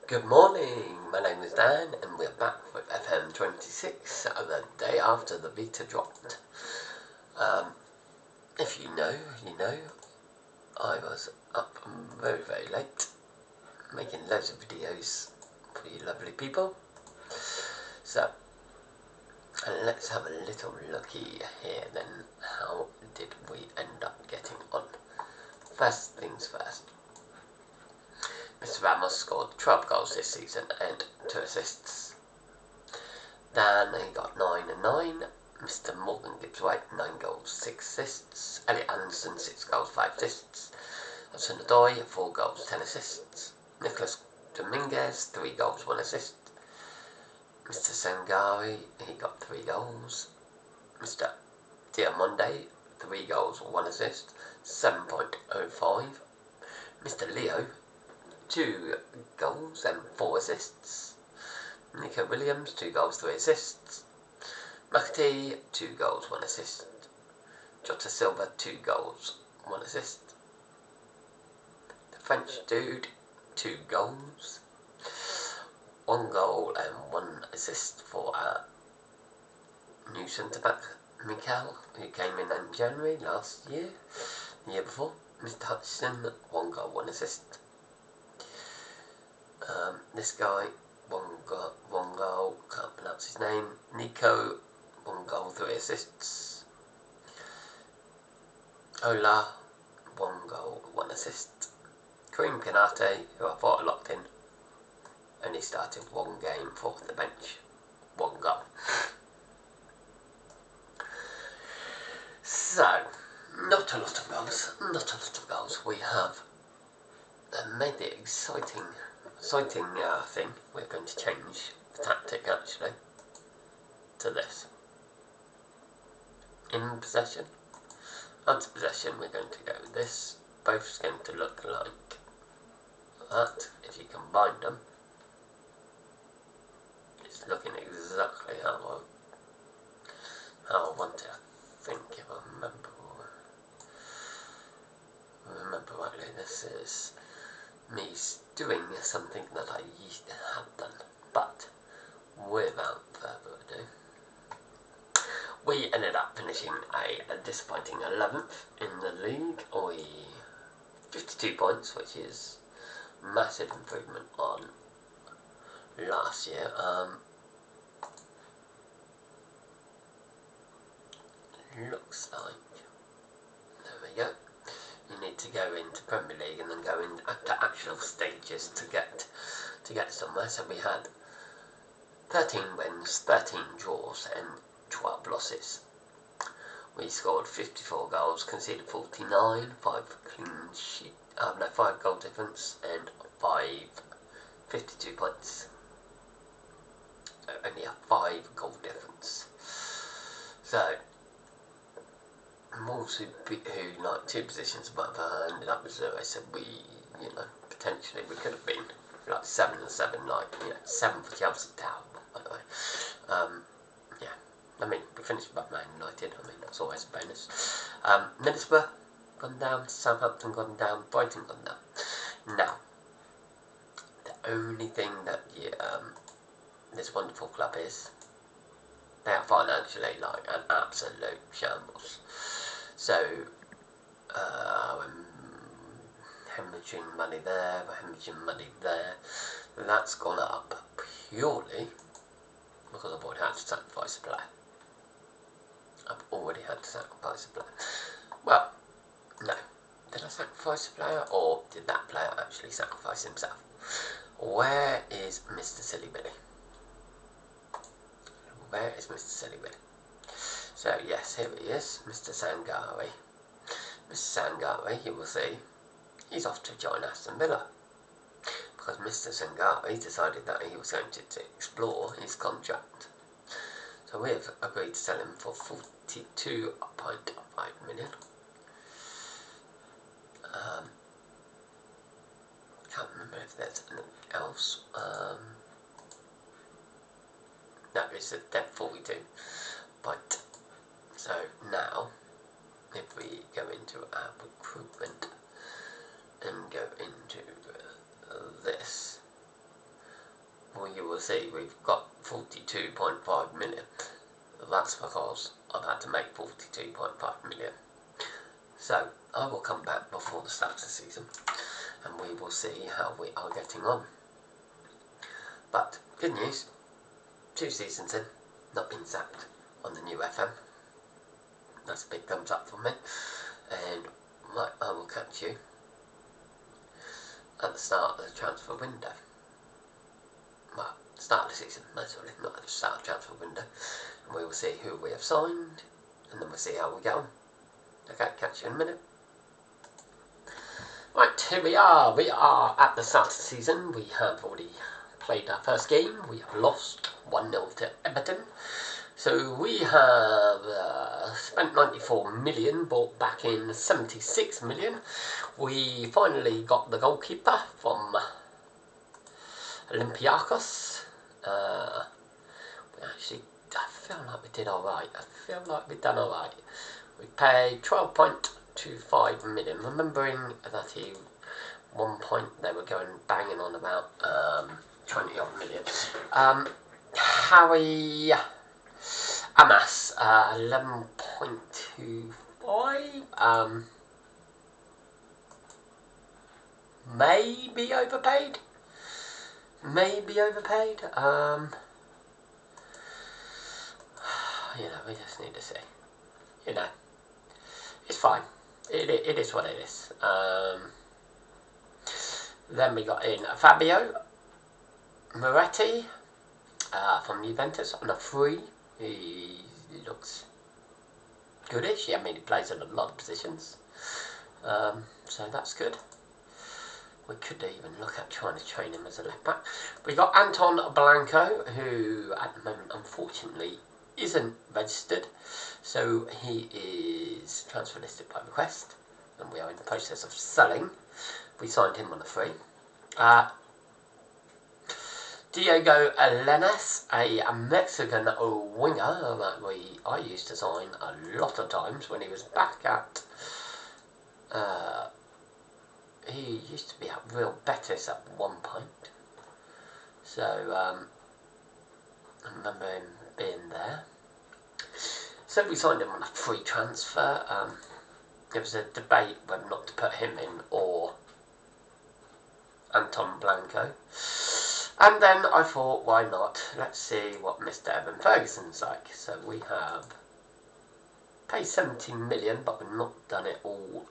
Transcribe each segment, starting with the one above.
Good morning, my name is Dan and we're back with FM26 the day after the beta dropped. If you know, I was up very late making loads of videos for you lovely people. So, let's have a little looky here then. How did we end up getting on? First things first. Mr. Ramos scored 12 goals this season and 2 assists. Dan, he got 9 and 9. Mr. Morgan Gibbs-White, 9 goals, 6 assists. Elliot Anderson, 6 goals, 5 assists. Hudson Odoi, 4 goals, 10 assists. Nicholas Dominguez, 3 goals, 1 assist. Mr. Sangari, he got 3 goals. Mr. Diamonde, 3 goals, 1 assist, 7.05. Mr. Leo, 2 goals and 4 assists. Nico Williams, 2 goals, 3 assists. McAtee, 2 goals, 1 assist. Jota Silva, 2 goals, 1 assist. The French dude, 2 goals. 1 goal and 1 assist for our new centre-back, Mikel, who came in January last year, the year before. Mr. Hutchison, 1 goal, 1 assist. This guy, 1 goal, can't pronounce his name. Nico, 1 goal, 3 assists. Ola, 1 goal, 1 assist. Kareem Kanate, who I thought I locked in, only started 1 game for the bench, 1 goal. So, not a lot of goals. We have made the exciting thing. We're going to change the tactic actually to this. In possession, under possession, we're going to go with this. Both's going to look like that. If you combine them, it's looking exactly how I want it. I think if I remember rightly, this is me doing something that I used to have done, but without further ado, we ended up finishing a disappointing 11th in the league, or 52 points, which is massive improvement on last year. Looks like, there we go. You need to go into Premier League and then go into actual stages to get somewhere. So we had 13 wins, 13 draws and 12 losses. We scored 54 goals, conceded 49, 5 goal difference and 52 points. So only a 5 goal difference. So Wolves, who like 2 positions above her, ended up with 0. So we, potentially we could have been like 7 and 7, 7 for Chelsea Tower, by the way. Yeah, I mean, we finished above Man United. I mean, that's always a bonus. Middlesbrough gone down, Southampton gone down, Brighton gone down. Now, the only thing that this wonderful club is, they are financially like an absolute shambles. So, hemorrhaging money there, that's gone up purely because I've already had to sacrifice a player. Well, no. Did I sacrifice a player, or did that player actually sacrifice himself? Where is Mr. Silly Billy? Where is Mr. Silly Billy? So yes, here he is, Mr. Sangari. Mr. Sangari, you will see, he's off to join Aston Villa. Because Mr. Sangari decided that he was going to explore his contract. So we have agreed to sell him for 42.5 million. Can't remember if there's anything else. No, it's a debt 42. But so now, if we go into our recruitment and go into this, will see we've got 42.5 million. That's because I've had to make 42.5 million. So I will come back before the start of the season and we will see how we are getting on. But good news, 2 seasons in, not been sacked on the new FM. That's a big thumbs up for me. And I will catch you at the start of the transfer window. Well, start of the season, no sorry, not at the start of the transfer window. And we will see who we have signed, and then we'll see how we get on. Okay, catch you in a minute. Right, here we are. We are at the start of the season. We have already played our first game. We have lost 1-0 to Everton. So we have spent 94 million, bought back in 76 million. We finally got the goalkeeper from Olympiacos. I feel like we did alright. I feel like we've done alright. We paid 12.25 million. Remembering that at one point they were going banging on about 20 odd million. Harry Amas, 11.25. Maybe overpaid. You know, we just need to see. You know, it's fine. It is what it is. Then we got in Fabio Moretti from Juventus on a free. He looks goodish. I mean, he plays in a lot of positions. So that's good. We could even look at trying to train him as a left back. We got Anton Blanco, who at the moment, unfortunately, isn't registered. So he is transfer listed by request, and we are in the process of selling. We signed him on a free. Diego Lenes, a Mexican winger that I used to sign a lot of times when he was back at. He used to be at Real Betis at one point, so I remember him being there. So we signed him on a free transfer. There was a debate whether not to put him in or Anton Blanco. And then I thought, why not? Let's see what Mr. Evan Ferguson's like. So we have paid 17 million, but we've not done it all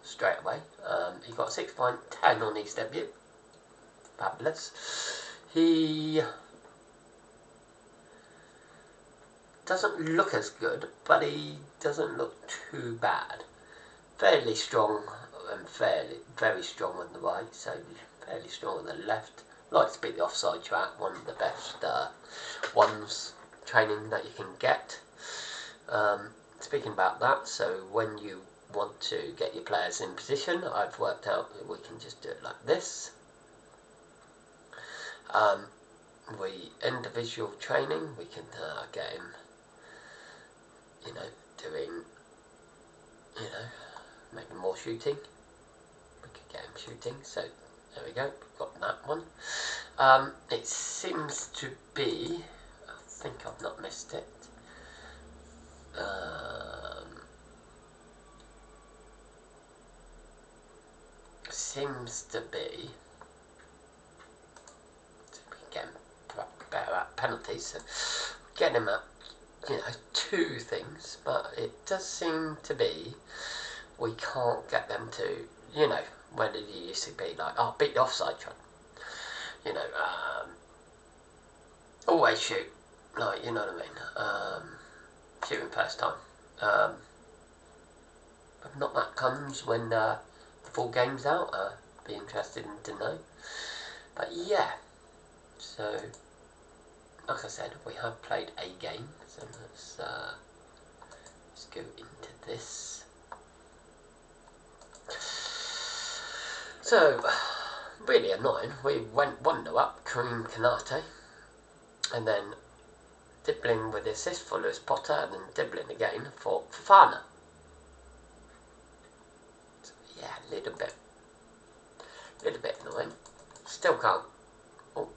straight away. He got 6.10 on his debut. Fabulous. He doesn't look as good, but he doesn't look too bad. Fairly strong and very strong on the right, so fairly strong on the left. Likes to beat the offside track, one of the best ones training that you can get. Speaking about that, so when you want to get your players in position, I've worked out that we can just do it like this. We individual training, we can get him, you know, doing, you know, maybe more shooting. We could get him shooting, so there we go, got that one. It seems to be, I think I've not missed it. Seems to be getting better at penalties, so getting him at, you know, 2 things, but it does seem to be we can't get them to, you know, when it used to be like, oh, beat the offside track, you know, always shoot, like, you know what I mean, shooting first time, but not that comes when the full game's out. Be interested to know, but yeah, so like I said, we have played a game, so let's go into this. So, really annoying, we went 1-0 up, Karim Kanate, and then dribbling with the assist for Lewis Potter, and then dribbling again for Fofana. So, yeah, a little bit annoying. Still can't. Oh,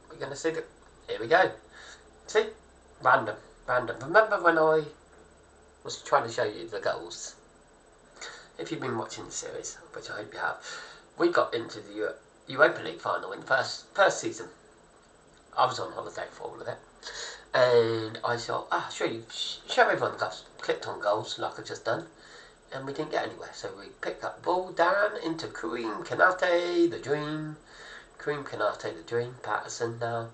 we're going to see that. Here we go. See? Random. Remember when I was trying to show you the goals? If you've been watching the series, which I hope you have, we got into the Europa League final in the first season. I was on holiday for all of it. And I thought, show everyone the goals. Clicked on goals like I've just done. And we didn't get anywhere. So we picked up the ball down into Karim Konate, the dream. Patterson now.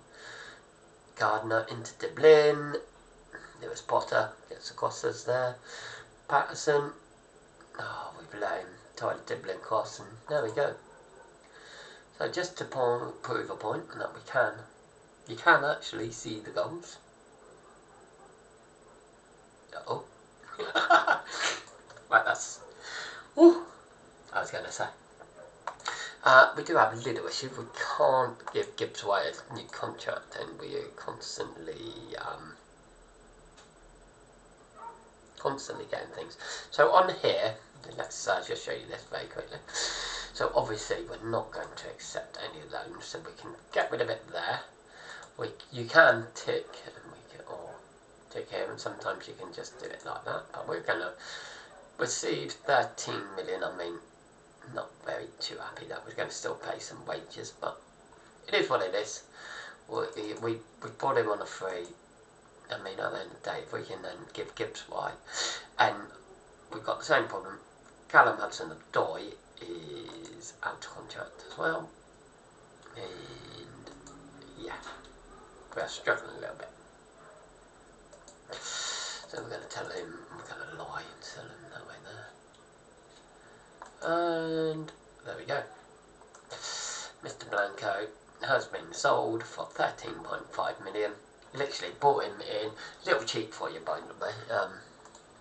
Gardner into Dublin. Lewis Potter gets across us there. Patterson. Oh, we've let him. Tyler Dublin cross, and there we go. So just to prove a point that you can actually see the goals. Uh-oh. Right, that's... Woo! I was going to say. We do have a little issue. We can't give Gibbs White a new contract, and we are constantly getting things. So on here, let's just show you this very quickly. So obviously we're not going to accept any of those, so we can get rid of it there. You can tick, or tick here, and sometimes you can just do it like that. But we're going to receive 13 million. I mean, not very too happy that we're going to still pay some wages, but it is what it is. We brought him on a free. I mean, at the end of the day, if we can then give Gibbs White, and we've got the same problem. Callum Hudson-Odoi is out of contract as well, and yeah, we're struggling a little bit. So we're going to tell him, we're going to lie and tell him that way there. And there we go. Mr. Blanco has been sold for 13.5 million. Literally bought him in, a little cheap for you, by the way.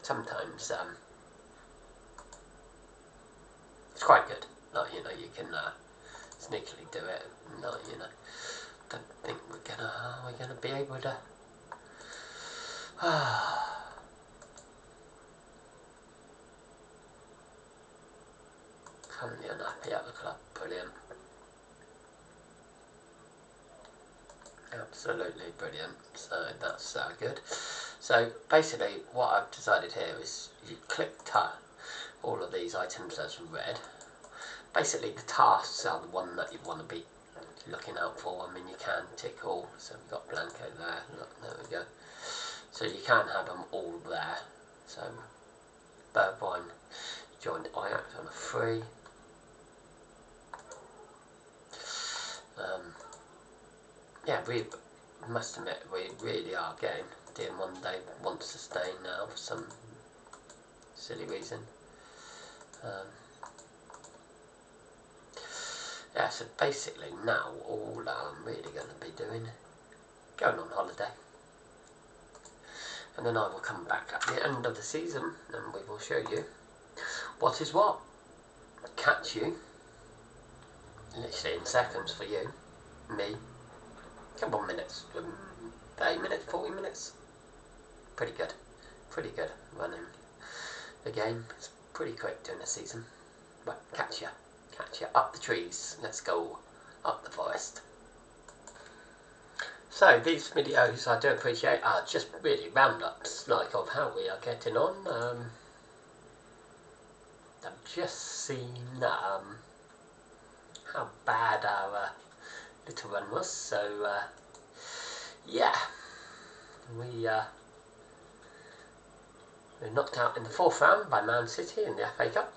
Sometimes it's quite good. Like, you know, you can sneakily do it. Like, you know, don't think we're gonna be able to. Currently unhappy at the club. Brilliant. Absolutely brilliant. So that's good. So basically what I've decided here is you click all of these items as red. Basically the tasks are the one that you want to be looking out for. I mean, you can tick all. So we've got Blanco there. Look, there we go. So you can have them all there. So Burbine joined Ajax on a free. Yeah, we must admit we really are getting. Diamande wants to stay now for some silly reason. Yeah, so basically now all I'm really going to be doing, going on holiday. And then I will come back at the end of the season and we will show you what is what. Catch you, literally in seconds for you, me. Couple of minutes, 30 minutes, 40 minutes. Pretty good running the game. It's pretty quick during the season. But catch ya up the trees. Let's go up the forest. So these videos, I do appreciate, are just really roundups like of how we are getting on. I've just seen how bad our little run was, so yeah, we're knocked out in the 4th round by Man City in the FA Cup,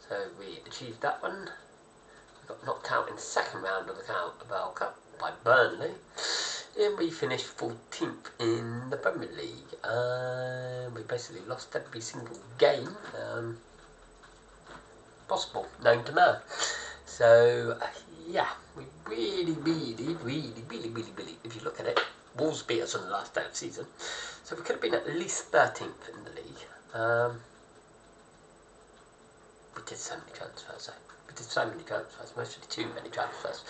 so we achieved that one. We got knocked out in the 2nd round of the World Cup by Burnley, and we finished 14th in the Premier League. We basically lost every single game possible known to man. So yeah, we really, if you look at it, Wolves beat us on the last day of the season, so we could have been at least 13th in the league. We did so many transfers, though. We did so many transfers, mostly too many transfers.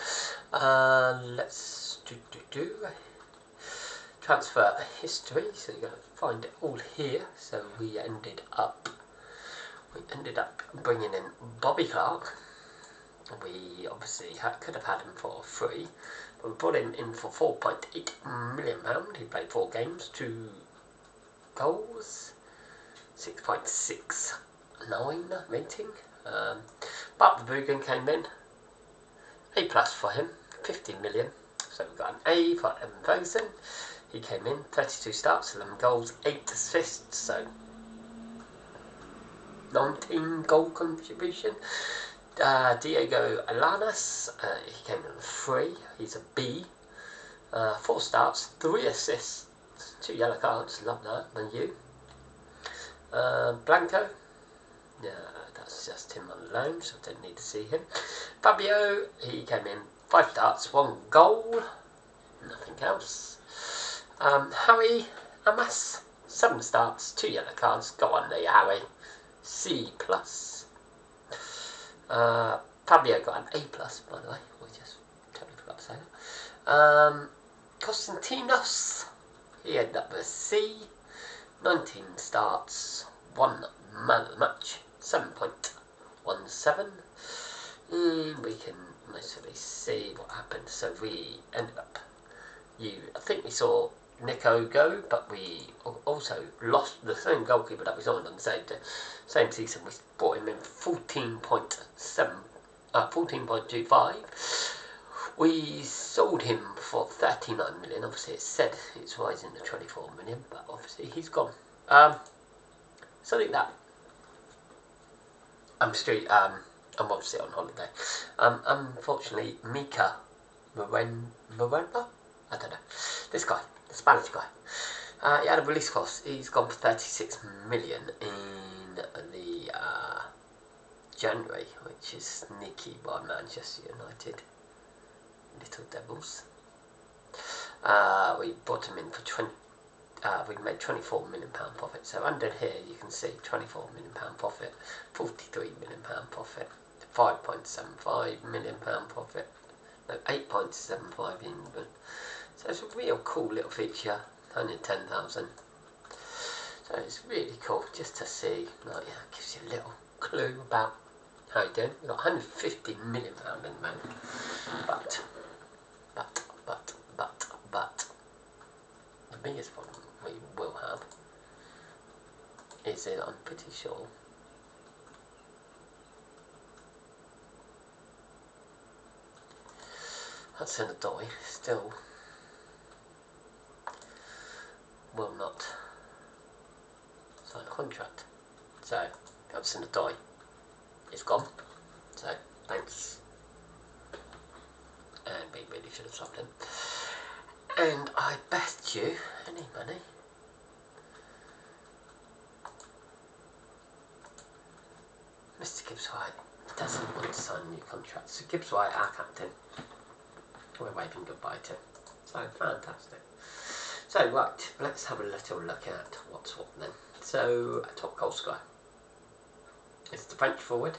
Let's do transfer history. So you're going to find it all here. So we ended up bringing in Bobby Clark, We obviously could have had him for free, but we brought him in for £4.8 million. He played 4 games, 2 goals, 6.69 rating. But Bugan came in, A plus for him, 15 million. So we've got an A for Evan Ferguson. He came in, 32 starts, 11 goals, 8 assists, so 19 goal contribution. Diego Alanas, he came in 3, he's a B. 4 starts, 3 assists, 2 yellow cards, love that, and you. Blanco, yeah, that's just him on loan, so I don't need to see him. Fabio, he came in 5 starts, 1 goal, nothing else. Harry Amas, 7 starts, 2 yellow cards, go on there, Harry, C plus. Fabio got an A plus, by the way, we just totally forgot to say that. Konstantinos, he ended up with a C, 19 starts, 1 man of the match, 7.17. And we can mostly see what happened. So we ended up, I think we saw Nico go, but we also lost the same goalkeeper that we signed on the same season. We brought him in 14.25. We sold him for 39 million. Obviously, it said it's rising to 24 million, but obviously he's gone. Something that I'm obviously on holiday. Unfortunately, Mika Moreno, I don't know. This guy, the Spanish guy. He had a release cost. He's gone for 36 million in the January, which is sneaky by Manchester United. Little Devils. We bought him in for we made £24 million profit. So under here you can see £24 million profit, £43 million profit, £5.75 million profit, no, 8.75 in England. So it's a real cool little feature, 110,000. So it's really cool just to see, like, yeah, it gives you a little clue about how you're doing. We've got £150 million in the bank. But the biggest problem we will have is that I'm pretty sure Hudson-Odoi still will not sign a contract. So Hudson-Odoi is gone. So thanks. And we really should have sold him. And I bet you any money Mr. Gibbs White doesn't want to sign a new contract. So Gibbs White, our captain, we're waving goodbye to. So fantastic. So right, let's have a little look at what's what then. So top goal scorer. It's the French forward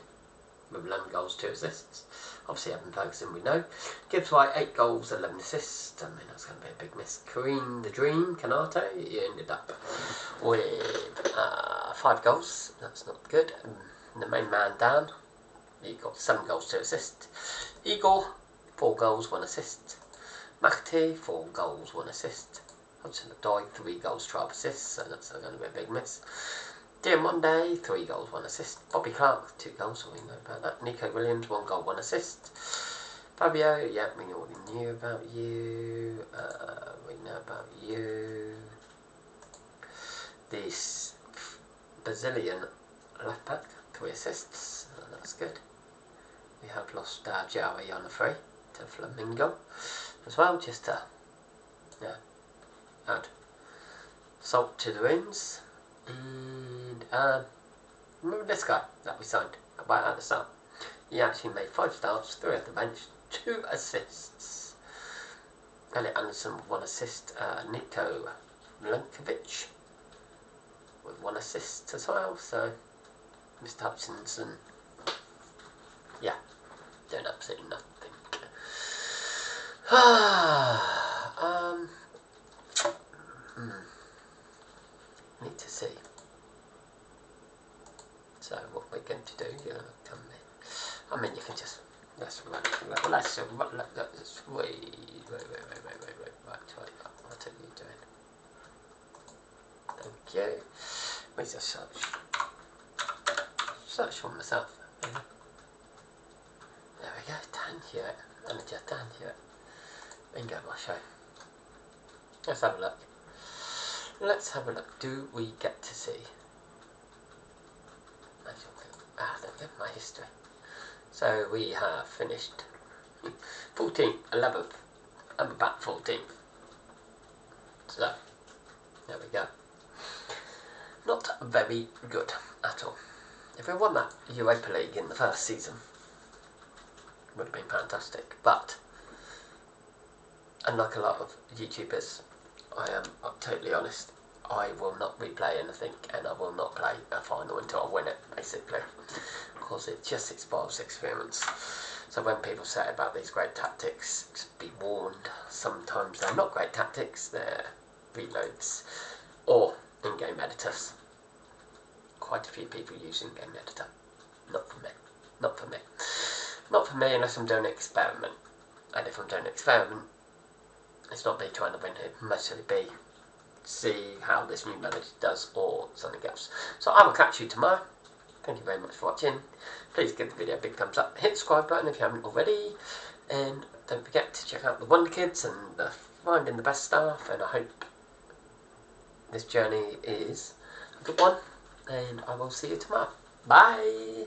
with 11 goals, 2 assists. Obviously Evan Ferguson we know. Gibbs White 8 goals, 11 assists. I mean that's going to be a big miss. Kareem the Dream Canate, he ended up with 5 goals. That's not good. The main man Dan, he got 7 goals, 2 assists. Igor 4 goals, 1 assist. McAtee 4 goals, 1 assist. Hudson-Odoi 3 goals, 12 assists. So that's going to be a big miss. Diamonde 3 goals, 1 assist. Bobby Clark 2 goals, so we know about that. Nico Williams 1 goal, 1 assist. Fabio, yeah, we already knew about you. We know about you. This Brazilian left back 3 assists. That's good. We have lost Jari on a free to Flamingo as well, just to add salt to the wounds. And remember this guy that we signed right at the start? He actually made 5 starts, 3 at the bench, 2 assists. Elliot Anderson with 1 assist. Niko Milenkovic with 1 assist as well. So Mr. Hutchinson, yeah, doing absolutely nothing. Need to see. So what we're going to do, you can you can just let's wait. What are you doing? Thank you. Let me just search for myself. There we go, down here. Let me just down here. Bingo, my show. Let's have a look. Let's have a look. Do we get to see? There we go, my history. So we have finished 14th, 11th. I'm about 14th. So, there we go. Not very good at all. If we won that Europa League in the first season, it would have been fantastic. But, unlike a lot of YouTubers, I am totally honest. I will not replay anything, and I will not play a final until I win it, basically. Because it just spoils the experience. So when people say about these great tactics, just be warned, sometimes they're not great tactics, they're reloads or in-game editors. Quite a few people use in-game editor. Not for me. Not for me. Not for me unless I'm doing an experiment. And if I'm doing an experiment, it's not me trying to win it, mostly be see how this new manager does or something else. So I will catch you tomorrow. Thank you very much for watching. Please give the video a big thumbs up. Hit the subscribe button if you haven't already. And don't forget to check out the Wonder Kids and Finding the Best Staff. And I hope this journey is a good one. And I will see you tomorrow. Bye!